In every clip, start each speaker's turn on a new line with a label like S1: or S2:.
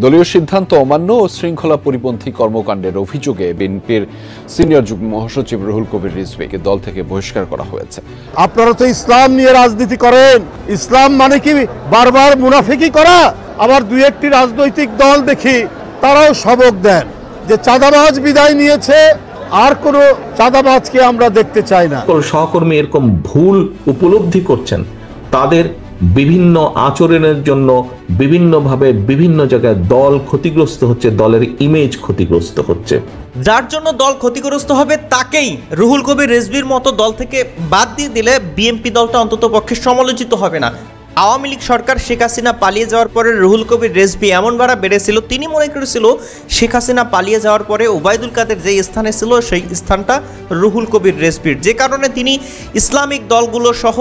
S1: দলীয় সিদ্ধান্ত অমান্য ও শৃঙ্খলা পরিপন্থী কর্মকাণ্ডের অভিযোগে বিএনপির সিনিয়র যুগ্ম মহাসচিব রুহুল কবির রিজভীকে দল থেকে বহিষ্কার করা হয়েছে।
S2: আপনারা তো ইসলাম নিয়ে রাজনীতি করেন, ইসলাম মানে কি বারবার মুনাফিকি করা? আবার দুই একটি রাজনৈতিক দল দেখি তারাও সবক দেন যে চাঁদাবাজ বিদায় নিয়েছে, আর কোনো চাঁদাবাজকে আমরা দেখতে চাই না।
S3: সহকর্মী এরকম ভুল উপলব্ধি করছেন, তাদের বিভিন্ন আচরণের জন্য বিভিন্নভাবে বিভিন্ন জায়গায় দল ক্ষতিগ্রস্ত হচ্ছে, দলের ইমেজ ক্ষতিগ্রস্ত হচ্ছে।
S4: যার জন্য দল ক্ষতিগ্রস্ত হবে তাকেই রুহুল কবির রিজভীর মতো দল থেকে বাদ দিয়ে দিলে বিএনপি দলটা অন্তত পক্ষে সমালোচিত হবে না। আওয়ামী লীগ সরকার শেখ হাসিনা পালিয়ে যাওয়ার পরে রুহুল কবির রিজভী এমন ভাড়া বেড়েছিল, তিনি মনে করেছিল শেখ হাসিনা পালিয়ে যাওয়ার পরে ওবায়দুল কাদের যে স্থানে ছিল সেই স্থানটা রুহুল কবির রিজভীর, যে কারণে তিনি ইসলামিক দলগুলো সহ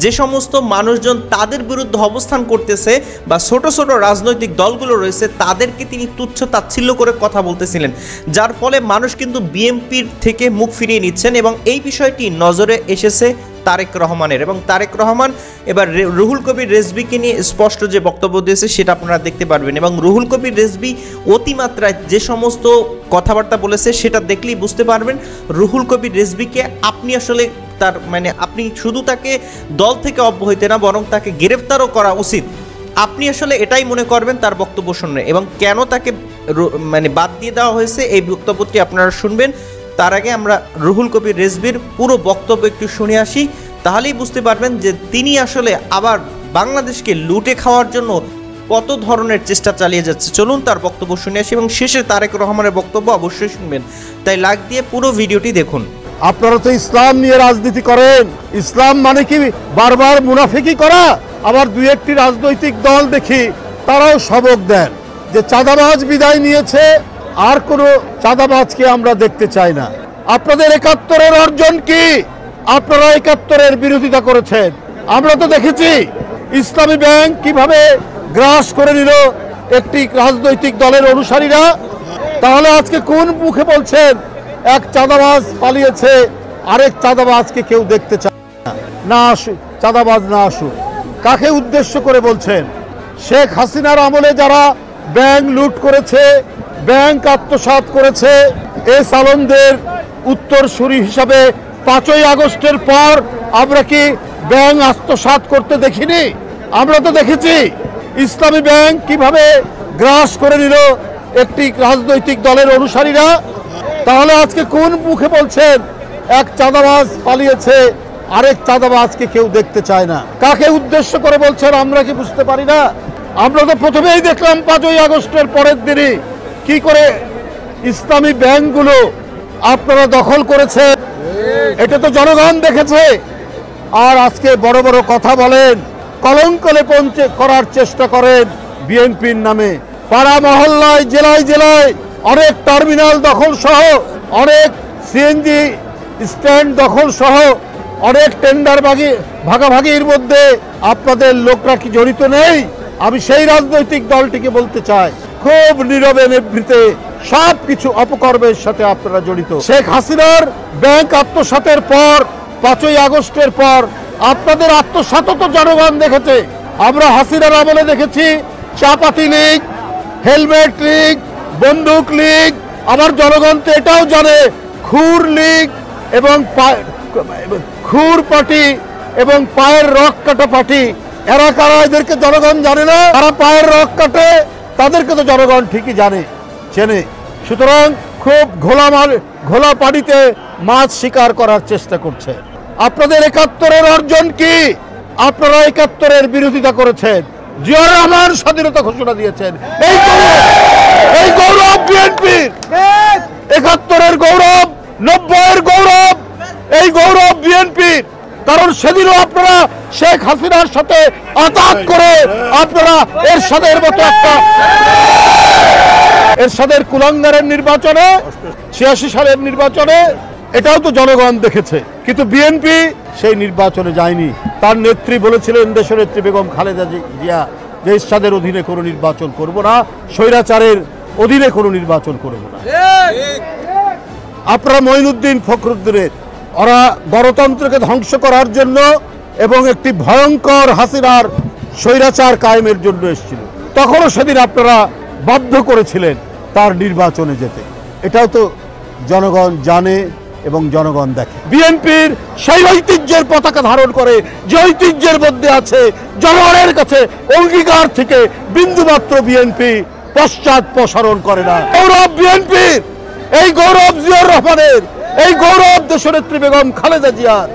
S4: যে সমস্ত মানুষজন তাদের বিরুদ্ধে অবস্থান করতেছে বা ছোট ছোট রাজনৈতিক দলগুলো রয়েছে তাদেরকে তিনি তুচ্ছ তাচ্ছিল্য করে কথা বলতেছিলেন, যার ফলে মানুষ কিন্তু বিএনপির থেকে মুখ ফিরিয়ে নিচ্ছেন। এবং এই বিষয়টি নজরে এসেছে তারেক রহমানের, এবং তারেক রহমান এবার রুহুল কবির রিজভীকে নিয়ে স্পষ্ট যে বক্তব্য দিয়েছে সেটা আপনারা দেখতে পারবেন। এবং রুহুল কবির রিজভী অতিমাত্রায় যে সমস্ত কথাবার্তা বলেছে সেটা দেখলেই বুঝতে পারবেন রুহুল কবির রিজভীকে আপনি আসলে তার মানে আপনি শুধু তাকে দল থেকে অব্যাহতি না বরং তাকে গ্রেফতারও করা উচিত। আপনি আসলে এটাই মনে করবেন তার বক্তব্য শুনলে, এবং কেন তাকে মানে বাদ দিয়ে দেওয়া হয়েছে এই বক্তব্যটি আপনারা শুনবেন। তার আগে আমরা রুহুল কবির রিজভীর পুরো বক্তব্য একটু শুনে আসি, তাহলেই বুঝতে পারবেন যে তিনি আসলে আবার বাংলাদেশকে লুটে খাওয়ার জন্য কত ধরনের চেষ্টা চালিয়ে যাচ্ছে। চলুন তার বক্তব্য শুনে আসি, এবং শেষে তারেক রহমানের বক্তব্য অবশ্যই শুনবেন, তাই লাইক দিয়ে পুরো ভিডিওটি দেখুন।
S2: আপনারা তো ইসলাম নিয়ে রাজনীতি করেন, ইসলাম মানে কি বারবার মুনাফিকি করা? আবার দুই একটি রাজনৈতিক দল দেখি তারাও সবক দেন যে চাঁদাবাজ বিদায় নিয়েছে, আর কোনো চাঁদাবাজকে আমরা দেখতে চাই না। আপনাদের ৭১-এর অর্জন কি? আপনারা ৭১-এর বিরোধিতা করেছেন। আমরা তো দেখেছি ইসলামী ব্যাংক কিভাবে গ্রাস করে নিল একটি রাজনৈতিক দলের অনুসারীরা। তাহলে আজকে কোন মুখে বলছেন এক চাঁদাবাজ পালিয়েছে, আরেক চাঁদাবাজকে কেউ দেখতে চায় না, আসুক চাঁদাবাজ না আসুক? কাকে উদ্দেশ্য করে বলছেন? শেখ হাসিনার আমলে যারা ব্যাংক লুট করেছে, ব্যাংক আত্মসাৎ করেছে, এই সালনদের উত্তরসূরি হিসাবে ৫ই আগস্টের পর আমরা কি ব্যাংক আত্মসাৎ করতে দেখিনি? আমরা তো দেখেছি ইসলামী ব্যাংক কিভাবে গ্রাস করে নিল একটি রাজনৈতিক দলের অনুসারীরা। তাহলে আজকে কোন মুখে বলছেন এক চাঁদাবাজ পালিয়েছে, আরেক চাঁদাবাজকে কেউ দেখতে চায় না? কাকে উদ্দেশ্য করে বলছেন আমরা কি বুঝতে পারি না? আমরা তো প্রথমেই দেখলাম ৫ই আগস্টের পরের দিনই কি করে ইসলামী ব্যাংকগুলো আপনারা দখল করেছেন, এটা তো জনগণ দেখেছে। আর আজকে বড় বড় কথা বলেন, কলঙ্ক লেপন করার চেষ্টা করেন বিএনপির নামে। পাড়া মহল্লায়, জেলায় জেলায় অনেক টার্মিনাল দখল সহ, অনেক সিএনজি স্ট্যান্ড দখল সহ, অনেক টেন্ডার ভাগাভাগির মধ্যে আপনাদের লোকরা কি জড়িত নেই? আমি সেই রাজনৈতিক দলটিকে বলতে চাই, খুব নীরবে নিভৃতে সব কিছু অপকর্মের সাথে আপনারা জড়িত। শেখ হাসিনার ব্যাংক আত্মসাতের পর, ৫ই আগস্টের পর আপনাদের আত্মসাতও তো জনগণ দেখেছে। আমরা হাসিনার আমলে দেখেছি চাপাতি লীগ, হেলমেট লীগ, বন্দুক লীগ, আবার জনগণ তো এটাও জানে খুর লীগ এবং খুর পার্টি এবং পায়ের রক কাটা পার্টি। এরা কারা? এদেরকে জনগণ জানে না। তারা পায়ের রক কাটে, তাদেরকে তো জনগণ ঠিকই চেনে। সুতরাং খুব ঘোলা পানিতে মাছ শিকার করার চেষ্টা করছে। আপনাদের ৭১-এর অর্জন কি? আপনারা ৭১-এর বিরোধিতা করেছেন। জিয়াউর রহমান স্বাধীনতা ঘোষণা দিয়েছেন। এই গৌরব বিএনপির, ৭১-এর গৌরব, ৯০-এর গৌরব, এই গৌরব বিএনপির। কারণ সেদিনও আপনারা শেখ হাসিনার সাথে আঘাত করে আপনারা এরশাদের মতো একটা এরশাদের কুলাঙ্গারের নির্বাচনে, ৮৬ সালের নির্বাচনে, এটাও তো জনগণ দেখেছে। কিন্তু বিএনপি সেই নির্বাচনে যায়নি। তার নেত্রী বলেছিলেন, দেশনেত্রী বেগম খালেদা জিয়া, যে এরশাদের অধীনে কোনো নির্বাচন করব না, স্বৈরাচারের অধীনে কোনো নির্বাচন করব না। আপনারা মঈনুদ্দিন ফখরুদ্দিনের, ওরা গণতন্ত্রকে ধ্বংস করার জন্য এবং একটি ভয়ঙ্কর হাসিনার স্বৈরাচার কায়েমের জন্য এসেছিল। তখনও সেদিন আপনারা বাধ্য করেছিলেন তার নির্বাচনে যেতে। এটাও তো জনগণ জানে এবং জনগণ দেখে। বিএনপির সেই ঐতিহ্যের পতাকা ধারণ করে, যে ঐতিহ্যের মধ্যে আছে জনগণের কাছে অঙ্গীকার থেকে বিন্দুমাত্র বিএনপি পশ্চাৎপসরণ করে না। গৌরব বিএনপির, এই গৌরব জিয়াউর রহমানের, এই গৌরব দেশনেত্রী বেগম খালেদা জিয়ার,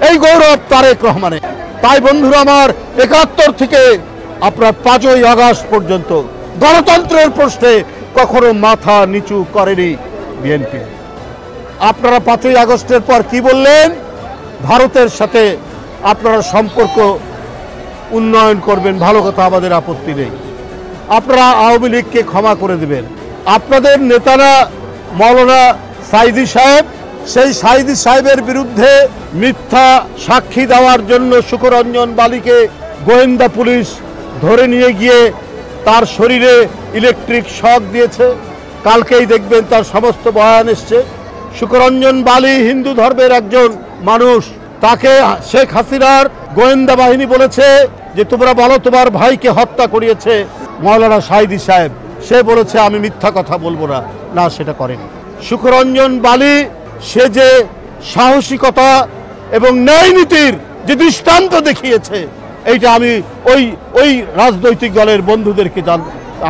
S2: এই গৌরব তারেক রহমানের। তাই বন্ধুরা আমার, ৭১ থেকে আপনার ৫ই আগস্ট পর্যন্ত গণতন্ত্রের প্রশ্নে কখনো মাথা নিচু করেনি বিএনপি। আপনারা ৫ই আগস্টের পর কি বললেন? ভারতের সাথে আপনারা সম্পর্ক উন্নয়ন করবেন, ভালো কথা, আমাদের আপত্তি নেই। আপনারা আওয়ামী লীগকে ক্ষমা করে দেবেন। আপনাদের নেতারা মৌলানা সাইদি সাহেব, সেই সাইদি সাহেবের বিরুদ্ধে মিথ্যা সাক্ষী দেওয়ার জন্য সুকরঞ্জন বালিকে গোয়েন্দা পুলিশ ধরে নিয়ে গিয়ে তার শরীরে ইলেকট্রিক শক দিয়েছে। কালকেই দেখবেন তার সমস্ত বয়ান এসছে। সুকরঞ্জন বালি হিন্দু ধর্মের একজন মানুষ, তাকে শেখ হাসিনার গোয়েন্দা বাহিনী বলেছে যে তোমরা বলো তোমার ভাইকে হত্যা করিয়েছে মৌলানা সাইদি সাহেব। সে বলেছে আমি মিথ্যা কথা বলবো না, না সেটা করেনি। সুকরঞ্জন বালি সে যে সাহসিকতা এবং ন্যায় নীতির যে দৃষ্টান্ত দেখিয়েছে, এইটা আমি ওই রাজনৈতিক দলের বন্ধুদেরকে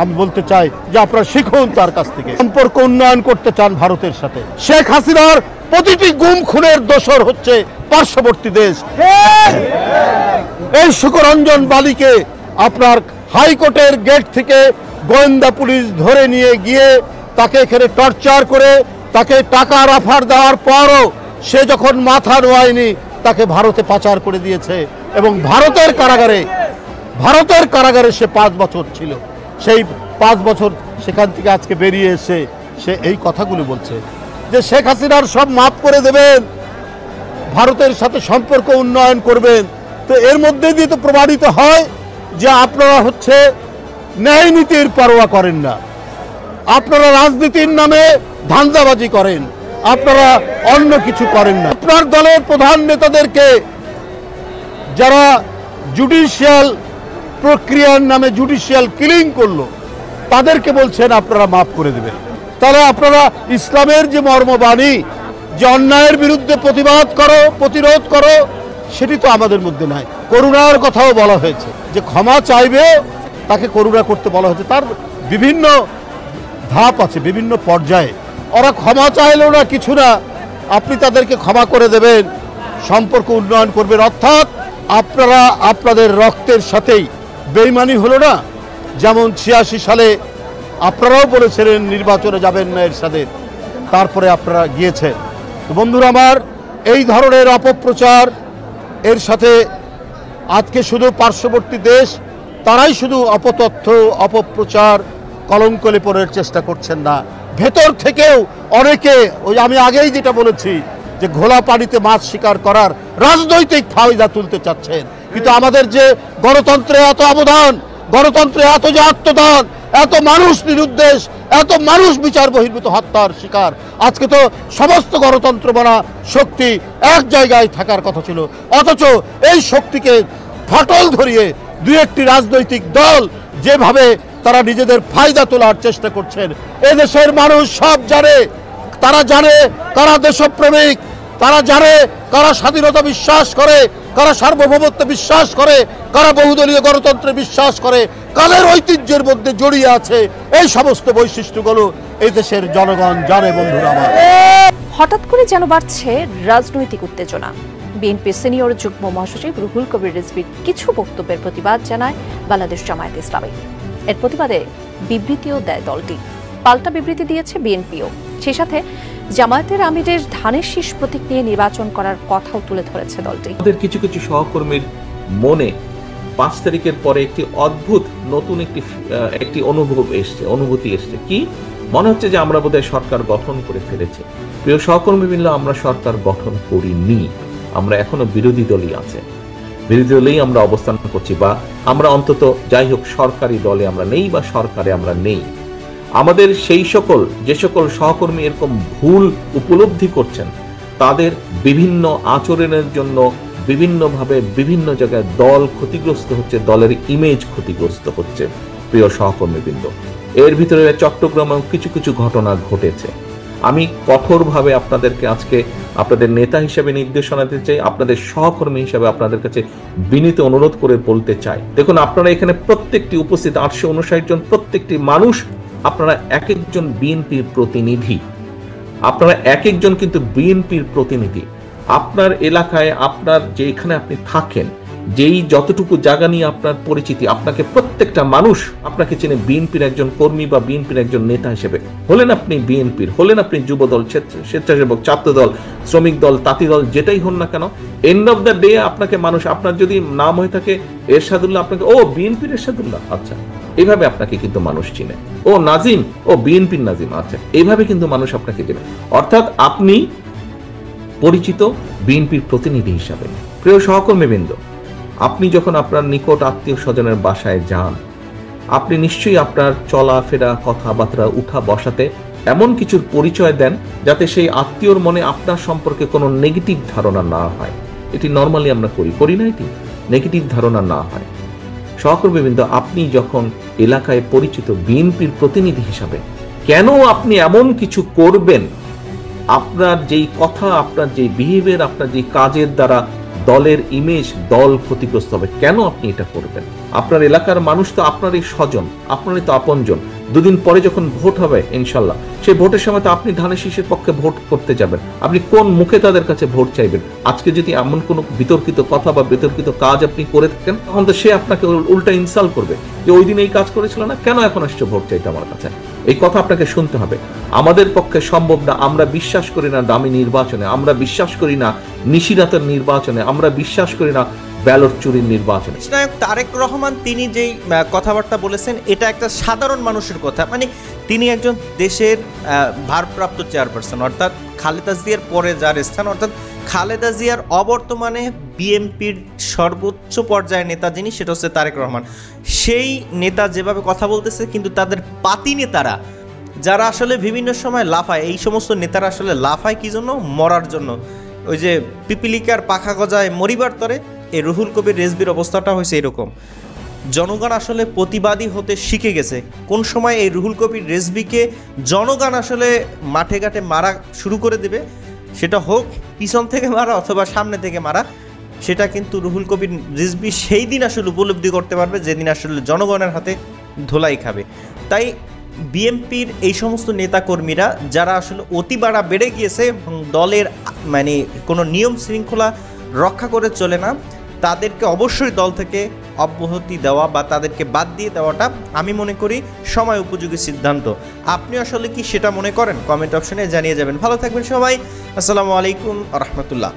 S2: আমি বলতে চাই যে আপনারা শিখুন তার কাছ থেকে। সম্পর্ক উন্নয়ন করতে চান ভারতের সাথে। শেখ হাসিনার প্রতিটি গুম খুনের দোষর হচ্ছে পার্শ্ববর্তী দেশ। এই সুকরঞ্জন বালিকে আপনার হাইকোর্টের গেট থেকে গোয়েন্দা পুলিশ ধরে নিয়ে গিয়ে তাকে এখানে টর্চার করে তাকে টাকার অফার দেওয়ার পরও সে যখন মাথা নোয়ায়নি, তাকে ভারতে পাচার করে দিয়েছে এবং ভারতের কারাগারে সে 5 বছর ছিল। সেই 5 বছর সেখান থেকে আজকে বেরিয়ে এসে সে এই কথাগুলো বলছে যে শেখ হাসিনার সব মাফ করে দেবেন, ভারতের সাথে সম্পর্ক উন্নয়ন করবেন। তো এর মধ্যে দিয়ে তো প্রমাণিত হয় যে আপনারা হচ্ছে ন্যায় নীতির পরোয়া করেন না, আপনারা রাজনীতির নামে ধান্দাবাজি করেন, আপনারা অন্য কিছু করেন না। আপনার দলের প্রধান নেতাদেরকে যারা জুডিশিয়াল প্রক্রিয়ার নামে জুডিশিয়াল কিলিং করলো, তাদেরকে বলছেন আপনারা মাফ করে দেবেন। তাহলে আপনারা ইসলামের যে মর্মবাণী, যে অন্যায়ের বিরুদ্ধে প্রতিবাদ করো, প্রতিরোধ করো, সেটি তো আমাদের মধ্যে নাই। করুণার কথাও বলা হয়েছে যে ক্ষমা চাইবে, তাকে করুণা করতে বলা হয়েছে। তার বিভিন্ন ধাপ আছে, বিভিন্ন পর্যায়ে। ওরা ক্ষমা চাইলেও না কিছু না, আপনি তাদেরকে ক্ষমা করে দেবেন, সম্পর্ক উন্নয়ন করবেন। অর্থাৎ আপনারা আপনাদের রক্তের সাথেই বেইমানি হলো না। যেমন 86 সালে আপনারাও বলেছিলেন নির্বাচনে যাবেন না এরশাদের, তারপরে আপনারা গিয়েছেন। তো বন্ধুরা আমার, এই ধরনের অপপ্রচার এর সাথে আজকে শুধু পার্শ্ববর্তী দেশ তারাই শুধু অপতথ্য, অপপ্রচার, কলঙ্ক লেপনের চেষ্টা করছেন না, ভেতর থেকেও অনেকে, ওই আমি আগেই যেটা বলেছি যে ঘোলা পানিতে মাছ শিকার করার রাজনৈতিক ফায়দা তুলতে চাচ্ছেন। কিন্তু আমাদের যে গণতন্ত্রে এত অবদান, গণতন্ত্রে এত যে আত্মদান, এত মানুষ নিরুদ্দেশ, এত মানুষ বিচার বহির্ভূত হত্যার শিকার, আজকে তো সমস্ত গণতন্ত্র বনা শক্তি এক জায়গায় থাকার কথা ছিল। অথচ এই শক্তিকে ফাটল ধরিয়ে দুই একটি রাজনৈতিক দল যেভাবে তারা নিজেদের ফায়দা তোলার চেষ্টা করছেন, এদেশের মানুষ সব জানে। তারা জানে কারা দেশপ্রেমিক, তারা জানে কারা স্বাধীনতা বিশ্বাস করে, কারা সার্বভৌমত্ব বিশ্বাস করে, কারা বহুদলীয় গণতন্ত্রে বিশ্বাস করে, কাদের ঐতিহ্যের মধ্যে জড়িয়ে আছে। এই সমস্ত বৈশিষ্ট্যগুলো এই দেশের জনগণ জানে। বন্ধুরা আমার,
S5: হঠাৎ করে যেন বাড়ছে রাজনৈতিক উত্তেজনা। বিএনপির সিনিয়র যুগ্ম মহাসচিব রুহুল কবির রিজভীর কিছু বক্তব্যের প্রতিবাদ জানায় বাংলাদেশ জামায়াতে ইসলামী। এর প্রতিবাদে বিবৃতিও দেয় দলটি, পাল্টা বিবৃতি দিয়েছে বিএনপিও। সেই সাথে জামায়াতের আমিরের ধানের শীষ প্রতীক নিয়ে নির্বাচন করার কথাও তুলে ধরেছে দলটি।
S3: আমাদের কিছু কিছু সহকর্মীর মনে 5 তারিখের পরে একটি অদ্ভুত নতুন একটি অনুভূতি এসছে। কি মনে হচ্ছে যে আমরা বোধহয় সরকার গঠন করে ফেলেছি। প্রিয় সহকর্মী মিলে, আমরা সরকার গঠন করিনি, আমরা এখনো বিরোধী দলই আছে, বিরোধী দলেই আমরা অবস্থান করছি, বা আমরা অন্তত যাই হোক সরকারি দলে আমরা নেই বা সরকারে আমরা নেই। আমাদের যে সকল সহকর্মী এরকম ভুল উপলব্ধি করছেন, তাদের বিভিন্ন আচরণের জন্য বিভিন্নভাবে বিভিন্ন জায়গায় দল ক্ষতিগ্রস্ত হচ্ছে, দলের ইমেজ ক্ষতিগ্রস্ত হচ্ছে। প্রিয় সহকর্মীবৃন্দ, এর ভিতরে চট্টগ্রামেও কিছু কিছু ঘটনা ঘটেছে। আমি কঠোরভাবে আপনাদেরকে আজকে আপনাদের নেতা হিসেবে নির্দেশনা দিতে চাই, আপনাদের সহকর্মী হিসেবে আপনাদের কাছে বিনীত অনুরোধ করে বলতে চাই, দেখুন আপনারা এখানে প্রত্যেকটি উপস্থিত 859 জন প্রত্যেকটি মানুষ আপনারা এক একজন বিএনপির প্রতিনিধি, আপনারা এক একজন কিন্তু বিএনপির প্রতিনিধি। আপনার এলাকায় আপনার যেখানে আপনি থাকেন, যেই যতটুকু জায়গা নিয়ে আপনার পরিচিতি, আপনাকে প্রত্যেকটা মানুষ আপনাকে চেনে বিএনপির একজন কর্মী বা বিএনপির একজন নেতা হিসেবে। হলেন আপনি বিএনপির, হলেন আপনি যুবদল, স্বেচ্ছাসেবক, ছাত্রদল, শ্রমিক দল, তাঁতি দল, যেটাই হন না কেন, এন্ড অফ দ্য ডে আপনাকে মানুষ, আপনার যদি নাম হয়ে থাকে এরশাদুল্লাহ, আপনাকে ও বিএনপির এরশাদুল্লাহ, আচ্ছা এইভাবে আপনাকে কিন্তু মানুষ চিনে। ও নাজিম, ও বিএনপির নাজিম, আচ্ছা এইভাবে কিন্তু মানুষ আপনাকে চিনে। অর্থাৎ আপনি পরিচিত বিএনপির প্রতিনিধি হিসাবে। প্রিয় সহকর্মীবৃন্দ, আপনি যখন আপনার নিকট আত্মীয় স্বজনের বাসায় যান, আপনি নিশ্চয়ই আপনার চলাফেরা, কথাবার্তা, উঠা বসাতে এমন কিছুর পরিচয় দেন যাতে সেই আত্মীয়র মনে আপনার সম্পর্কে কোনো নেগেটিভ ধারণা না হয়। এটি নর্মালি আমরা করি না, এটি নেগেটিভ ধারণা না হয়। সহকর্মীবৃন্দ, আপনি যখন এলাকায় পরিচিত বিএনপির প্রতিনিধি হিসাবে কেন আপনি এমন কিছু করবেন, আপনার যেই কথা, আপনার যেই বিহেভিয়ার, আপনার যেই কাজের দ্বারা দলের ইমেজ, দল ক্ষতিগ্রস্ত হবে, কেন আপনি এটা করবেন? আপনার এলাকার মানুষ তো আপনারই স্বজন, আপনারই তো আপনজন। দুদিন পরে যখন ভোট হবে ইনশাল্লাহ, সেই ভোটের সময় তো আপনি ধানের শীষের পক্ষে ভোট করতে যাবেন। আপনি কোন মুখে তাদের কাছে ভোট চাইবেন? আজকে যদি এমন কোন বিতর্কিত কথা বা বিতর্কিত কাজ আপনি করে থাকেন, তখন তো সে আপনাকে উল্টা ইনসাল্ট করবে যে ওই দিন এই কাজ করেছিল না, কেন এখন আসছে ভোট চাইতে আমার কাছে? এই কথা আপনাকে শুনতে হবে। আমাদের পক্ষে সম্ভব না, আমরা বিশ্বাস করি না দামি নির্বাচনে, আমরা বিশ্বাস করি না নিশিরাতের নির্বাচনে, আমরা বিশ্বাস করি না ব্যালট চুরির নির্বাচনে।
S4: নায়ক তারেক রহমান তিনি যেই কথাবার্তা বলেছেন, এটা একটা সাধারণ মানুষের কথা। মানে তিনি একজন দেশের ভারপ্রাপ্ত চেয়ারপারসন, অর্থাৎ খালেদা জিয়ার পরে যার স্থান, অর্থাৎ খালেদা জিয়ার অবর্তমানে বিএনপির সর্বোচ্চ পর্যায়ের নেতা যিনি, সেটা হচ্ছে তারেক রহমান। সেই নেতা যেভাবে কথা বলতেছে, কিন্তু তাদের পাতি নেতারা যারা আসলে বিভিন্ন সময় লাফায়, এই সমস্ত নেতারা আসলে লাফায় কি জন্য? মরার জন্য। ওই যে পিপিলিকার পাখা গজায় মরিবার তরে, এই রুহুল কবির রিজভীর অবস্থাটা হয়েছে এরকম। জনগণ আসলে প্রতিবাদী হতে শিখে গেছে। কোন সময় এই রুহুল কবির রিজভীকে জনগণ আসলে মাঠে ঘাটে মারা শুরু করে দেবে, সেটা হোক পিছন থেকে মারা অথবা সামনে থেকে মারা, সেটা কিন্তু রুহুল কবির রিজভী সেই দিন আসলে উপলব্ধি করতে পারবে যেদিন আসলে জনগণের হাতে ধোলাই খাবে। তাই বিএনপির এই সমস্ত নেতাকর্মীরা যারা আসলে অতিবাড়া বেড়ে গিয়েছে এবং দলের মানে কোনো নিয়ম শৃঙ্খলা রক্ষা করে চলে না, তাদেরকে অবশ্যই দল থেকে অব্যাহতি দেওয়া বা তাদেরকে বাদ দিয়ে দেওয়াটা আমি মনে করি সময় উপযোগী সিদ্ধান্ত। আপনি আসলে কি সেটা মনে করেন? কমেন্ট অপশনে জানিয়ে যাবেন। ভালো থাকবেন সবাই। আসসালামু আলাইকুম ওয়া রাহমাতুল্লাহ।